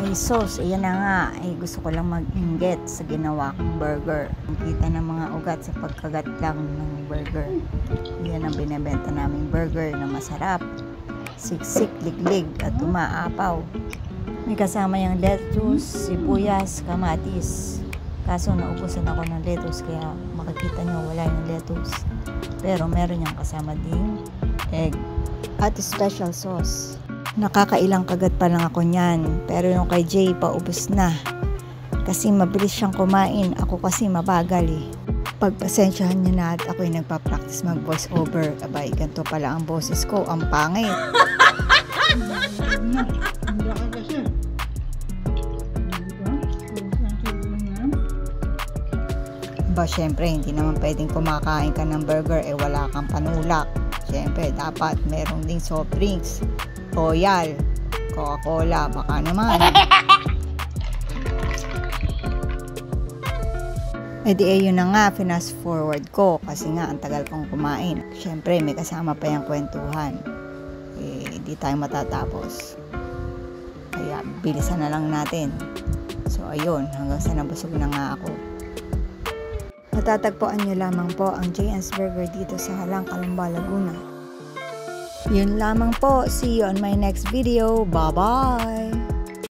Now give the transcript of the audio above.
may sauce. Ayan na nga, ay gusto ko lang mag-inggit sa ginawa kong burger. Kita ng mga ugat sa pagkagat lang ng burger. Yan ang binibenta naming burger na masarap, siksik, liglig at umaapaw. May kasama yung lettuce, sibuyas, kamatis. Kaso naubusan ako ng lettuce kaya makikita nyo wala yung lettuce. Pero meron yung kasama ding egg at special sauce. Nakakailang kagat pa lang ako niyan, pero yung kay Jay paubos na. Kasi mabilis siyang kumain, ako kasi mabagal eh. Pagpasensyahan niyo na at ako'y nagpa-practice mag-voice over. Abay, ganito pala ang boses ko, ang pangit. Ba, syempre, hindi naman pwedeng kumakain ka ng burger eh wala kang panulak. Syempre, dapat merong ding soft drinks. Royal, Coca-Cola, baka naman. E di yun na nga, fast forward ko kasi nga ang tagal kong kumain. Syempre, may kasama pa yung kwentuhan. Eh, di tayo matatapos. Kaya, bilisan na lang natin. So, ayun, hanggang sa nabusog na nga ako. Matatagpuan nyo lamang po ang J&'s Burger dito sa Halang, Calamba, Laguna. Yun lamang po. See you on my next video. Bye-bye!